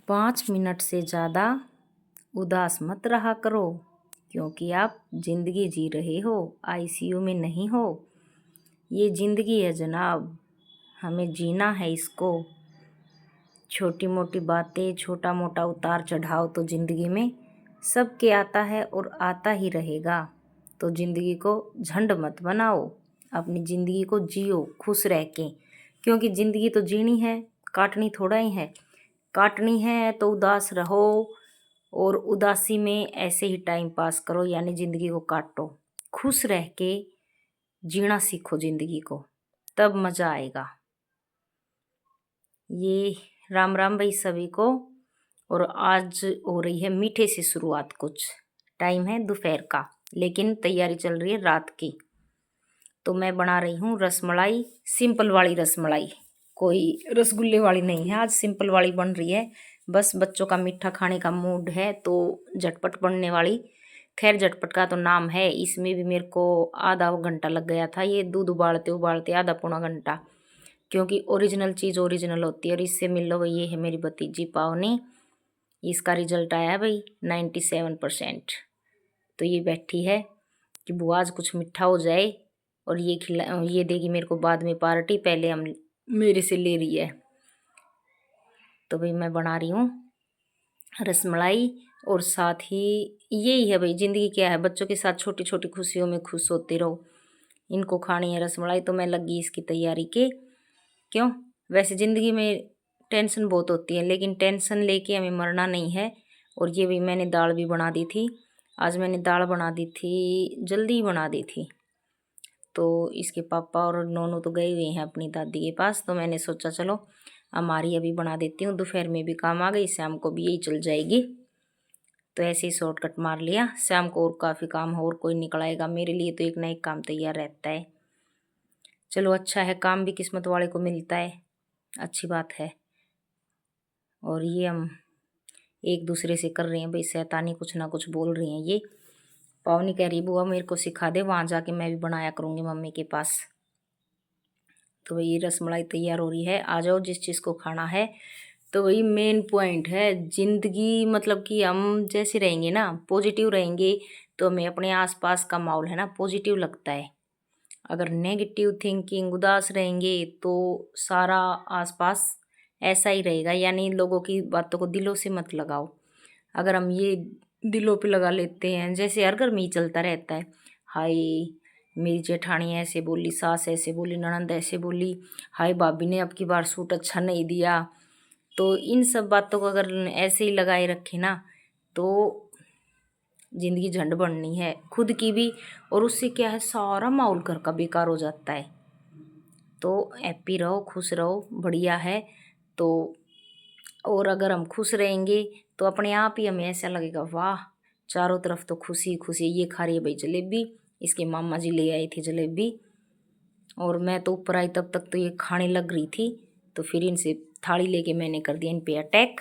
5 minute से ज़्यादा उदास मत रहा करो, क्योंकि आप ज़िंदगी जी रहे हो, आईसीयू में नहीं हो। ये ज़िंदगी है जनाब, हमें जीना है इसको। छोटी मोटी बातें, छोटा मोटा उतार चढ़ाव तो ज़िंदगी में सबके आता है और आता ही रहेगा। तो ज़िंदगी को झंड मत बनाओ, अपनी ज़िंदगी को जियो खुश रह के, क्योंकि ज़िंदगी तो जीनी है, काटनी थोड़ा ही है। काटनी है तो उदास रहो और उदासी में ऐसे ही टाइम पास करो, यानी ज़िंदगी को काटो। खुश रह के जीना सीखो ज़िंदगी को, तब मज़ा आएगा। ये राम राम भाई सभी को। और आज हो रही है मीठे से शुरुआत। कुछ टाइम है दोपहर का, लेकिन तैयारी चल रही है रात की। तो मैं बना रही हूँ रसमलाई, सिंपल वाली रसमलाई, कोई रसगुल्ले वाली नहीं है। आज सिंपल वाली बन रही है, बस बच्चों का मीठा खाने का मूड है तो झटपट बनने वाली। खैर झटपट का तो नाम है, इसमें भी मेरे को आधा घंटा लग गया था। ये दूध उबालते उबालते आधा पौना घंटा, क्योंकि ओरिजिनल चीज़ ओरिजिनल होती है। और इससे मिल लो भाई, ये है मेरी भतीजी पावनी। इसका रिजल्ट आया है भाई 97%। तो ये बैठी है कि बुआ आज कुछ मीठा हो जाए, और ये देगी मेरे को बाद में पार्टी, पहले हम मेरे से ले रही है। तो भाई मैं बना रही हूँ रसमलाई, और साथ ही यही है भाई ज़िंदगी क्या है, बच्चों के साथ छोटी छोटी खुशियों में खुश होते रहो। इनको खानी है रसमलाई, तो मैं लगी इसकी तैयारी के। क्यों, वैसे ज़िंदगी में टेंशन बहुत होती है, लेकिन टेंशन लेके हमें मरना नहीं है। और ये भी मैंने दाल भी बना दी थी। आज मैंने दाल बना दी थी, जल्दी बना दी थी। तो इसके पापा और नोनू तो गए हुए हैं अपनी दादी के पास, तो मैंने सोचा चलो हमारी अभी बना देती हूँ, दोपहर में भी काम आ गई, शाम को भी यही चल जाएगी। तो ऐसे ही शॉर्टकट मार लिया। शाम को और काफ़ी काम हो, और कोई निकल आएगा, मेरे लिए तो एक ना एक काम तैयार रहता है। चलो अच्छा है, काम भी किस्मत वाले को मिलता है, अच्छी बात है। और ये हम एक दूसरे से कर रहे हैं भाई शैतानी, कुछ ना कुछ बोल रही हैं। ये पावनी कह रही बुआ मेरे को सिखा दे, वहाँ जाके मैं भी बनाया करूँगी मम्मी के पास। तो वही ये रसमलाई तैयार हो रही है, आ जाओ जिस चीज़ को खाना है। तो वही मेन पॉइंट है ज़िंदगी, मतलब कि हम जैसे रहेंगे ना, पॉजिटिव रहेंगे, तो हमें अपने आसपास का माहौल है ना पॉजिटिव लगता है। अगर नेगेटिव थिंकिंग, उदास रहेंगे, तो सारा आसपास ऐसा ही रहेगा। यानी लोगों की बातों को दिलों से मत लगाओ। अगर हम ये दिलों पे लगा लेते हैं, जैसे हर घर में ही चलता रहता है, हाय मेरी जेठानी ऐसे बोली, सास ऐसे बोली, ननंद ऐसे बोली, हाय भाभी ने अब की बार सूट अच्छा नहीं दिया। तो इन सब बातों को अगर ऐसे ही लगाए रखे ना, तो ज़िंदगी झंड बननी है खुद की भी, और उससे क्या है सारा माहौल घर का बेकार हो जाता है। तो हैप्पी रहो, खुश रहो, बढ़िया है। तो और अगर हम खुश रहेंगे तो अपने आप ही हमें ऐसा लगेगा वाह, चारों तरफ तो खुशी खुशी। ये खा रही है भाई जलेबी, इसके मामा जी ले आई थी जलेबी, और मैं तो ऊपर आई तब तक तो ये खाने लग रही थी। तो फिर इनसे थाली लेके मैंने कर दिया इन पे अटैक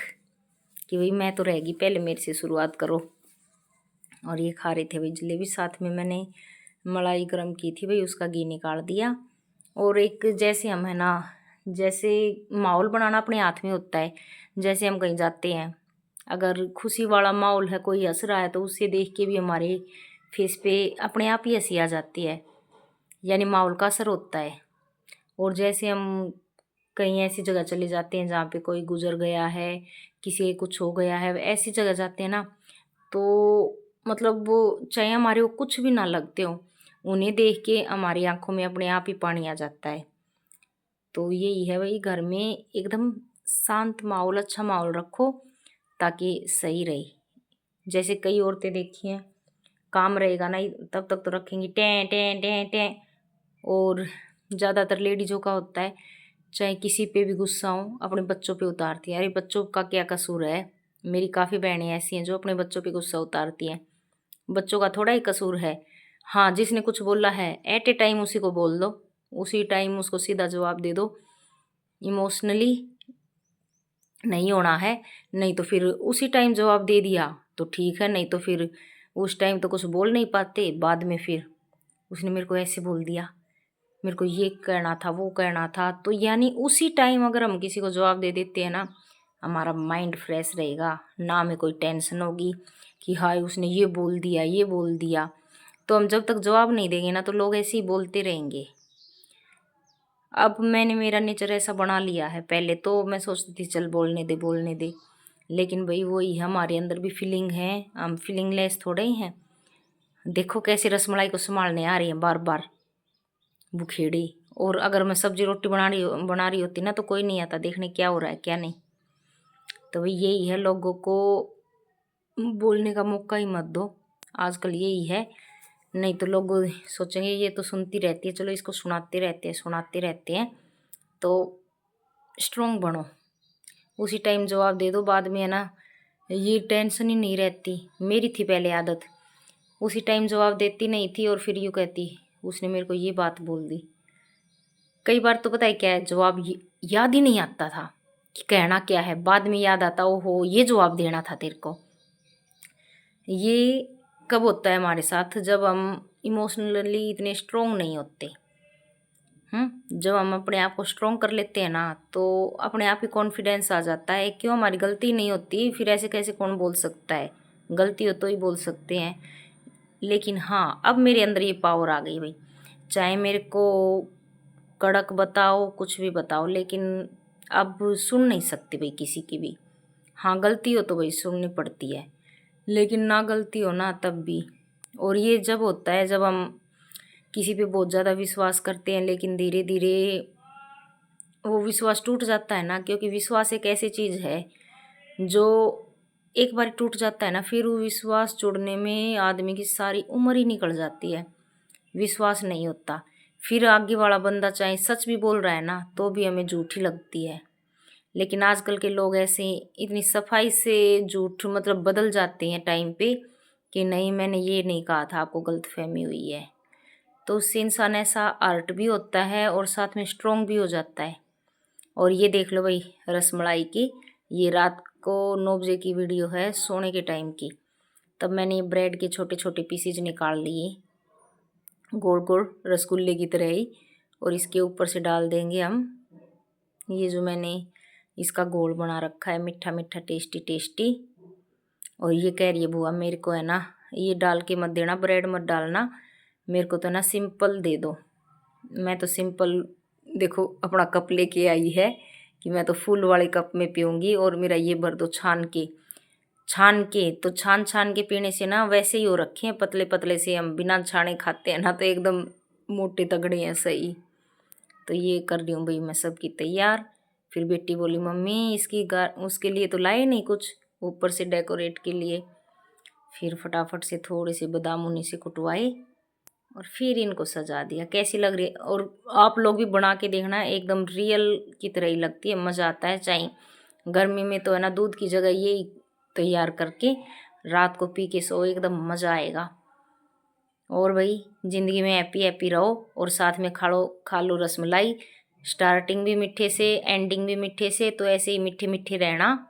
कि भाई मैं तो रहेगी, पहले मेरे से शुरुआत करो। और ये खा रहे थे भाई जलेबी, साथ में मैंने मलाई गरम की थी भाई, उसका घी निकाल दिया। और एक जैसे हम है ना, जैसे माहौल बनाना अपने हाथ में होता है। जैसे हम कहीं जाते हैं, अगर खुशी वाला माहौल है, कोई हंस रहा है, तो उसे देख के भी हमारे फेस पे अपने आप ही हंसी आ जाती है, यानी माहौल का असर होता है। और जैसे हम कहीं ऐसी जगह चले जाते हैं जहाँ पे कोई गुजर गया है, किसी को कुछ हो गया है, ऐसी जगह जाते हैं ना, तो मतलब वो चाहे हमारे को कुछ भी ना लगते हो, उन्हें देख के हमारी आंखों में अपने आप ही पानी आ जाता है। तो यही है भाई, घर में एकदम शांत माहौल, अच्छा माहौल रखो ताकि सही रहे। जैसे कई औरतें देखी हैं, काम रहेगा ना तब तक तो रखेंगी टें टें टें टें। और ज़्यादातर लेडीज़ों का होता है, चाहे किसी पे भी गुस्सा हो अपने बच्चों पे उतारती है। अरे बच्चों का क्या कसूर है, मेरी काफ़ी बहनें ऐसी हैं जो अपने बच्चों पे गुस्सा उतारती हैं। बच्चों का थोड़ा ही कसूर है। हाँ, जिसने कुछ बोला है एट ए टाइम उसी को बोल दो, उसी टाइम उसको सीधा जवाब दे दो। इमोशनली नहीं होना है, नहीं तो फिर उसी टाइम जवाब दे दिया तो ठीक है, नहीं तो फिर उस टाइम तो कुछ बोल नहीं पाते, बाद में फिर उसने मेरे को ऐसे बोल दिया, मेरे को ये कहना था, वो कहना था। तो यानी उसी टाइम अगर हम किसी को जवाब दे देते हैं ना, हमारा माइंड फ्रेश रहेगा, ना हमें कोई टेंशन होगी कि हाय उसने ये बोल दिया ये बोल दिया। तो हम जब तक जवाब नहीं देंगे ना तो लोग ऐसे ही बोलते रहेंगे। अब मैंने मेरा नेचर ऐसा बना लिया है, पहले तो मैं सोचती थी चल बोलने दे, लेकिन भाई वही हमारे अंदर भी फीलिंग है, हम फीलिंगलेस थोड़े ही हैं। देखो कैसे रसमलाई को संभालने आ रही है बार बार बुखेड़ी। और अगर मैं सब्जी रोटी बना रही होती ना तो कोई नहीं आता देखने क्या हो रहा है क्या नहीं। तो भाई यही है, लोगों को बोलने का मौका ही मत दो, आजकल यही है। नहीं तो लोग सोचेंगे ये तो सुनती रहती है, चलो इसको सुनाते रहते हैं। तो स्ट्रोंग बनो, उसी टाइम जवाब दे दो, बाद में है ना ये टेंशन ही नहीं रहती। मेरी थी पहले आदत, उसी टाइम जवाब देती नहीं थी और फिर यूँ कहती उसने मेरे को ये बात बोल दी। कई बार तो पता है क्या है, जवाब याद ही नहीं आता था कि कहना क्या है, बाद में याद आता ओहो ये जवाब देना था तेरे को। ये कब होता है हमारे साथ, जब हम इमोशनली इतने स्ट्रोंग नहीं होते। जब हम अपने आप को स्ट्रोंग कर लेते हैं ना तो अपने आप ही कॉन्फिडेंस आ जाता है, क्यों हमारी गलती नहीं होती, फिर ऐसे कैसे कौन बोल सकता है, गलती हो तो ही बोल सकते हैं। लेकिन हाँ अब मेरे अंदर ये पावर आ गई भाई, चाहे मेरे को कड़क बताओ कुछ भी बताओ, लेकिन अब सुन नहीं सकती भाई किसी की भी। हाँ गलती हो तो भाई सुननी पड़ती है, लेकिन ना गलती हो ना तब भी। और ये जब होता है जब हम किसी पे बहुत ज़्यादा विश्वास करते हैं, लेकिन धीरे धीरे वो विश्वास टूट जाता है ना, क्योंकि विश्वास एक ऐसी चीज़ है जो एक बार टूट जाता है ना, फिर वो विश्वास जोड़ने में आदमी की सारी उम्र ही निकल जाती है। विश्वास नहीं होता, फिर आगे वाला बंदा चाहे सच भी बोल रहा है ना तो भी हमें झूठी लगती है। लेकिन आजकल के लोग ऐसे इतनी सफाई से झूठ मतलब बदल जाते हैं टाइम पे कि नहीं मैंने ये नहीं कहा था, आपको गलतफहमी हुई है। तो उससे इंसान ऐसा अर्ट भी होता है और साथ में स्ट्रोंग भी हो जाता है। और ये देख लो भाई रसमलाई की, ये रात को 9 बजे की वीडियो है, सोने के टाइम की। तब मैंने ये ब्रेड के छोटे छोटे पीसेज निकाल लिए गोल गोल रसगुल्ले की तरह ही, और इसके ऊपर से डाल देंगे हम ये जो मैंने इसका घोल बना रखा है, मीठा मीठा टेस्टी टेस्टी। और ये कह रही है बुआ मेरे को है ना ये डाल के मत देना, ब्रेड मत डालना, मेरे को तो ना सिंपल दे दो। मैं तो सिंपल देखो अपना कप लेके आई है कि मैं तो फूल वाले कप में पीऊँगी, और मेरा ये भर दो छान के। तो छान के पीने से ना वैसे ही हो रखे हैं पतले पतले से, हम बिना छाने खाते हैं ना तो एकदम मोटे तगड़े हैं सही। तो ये कर रही हूँ भाई मैं सबकी तैयार। फिर बेटी बोली मम्मी इसकी उसके लिए तो लाए नहीं कुछ ऊपर से डेकोरेट के लिए। फिर फटाफट से थोड़े से बादाम उन्हीं से कुटवाए और फिर इनको सजा दिया। कैसी लग रही है, और आप लोग भी बना के देखना, एकदम रियल की तरह ही लगती है, मज़ा आता है। चाहे गर्मी में तो है ना दूध की जगह यही तैयार करके रात को पी के सो, एकदम मज़ा आएगा। और भाई ज़िंदगी में हैप्पी हैप्पी रहो और साथ में खा लो रसमलाई। स्टार्टिंग भी मीठे से एंडिंग भी मीठे से, तो ऐसे ही मीठे मीठे रहना।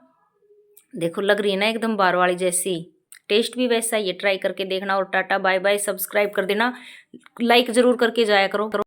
देखो लग रही है ना एकदम बार वाली जैसी, टेस्ट भी वैसा ही है, ट्राई करके देखना। और टाटा बाय बाय, सब्सक्राइब कर देना, लाइक ज़रूर करके जाया करो।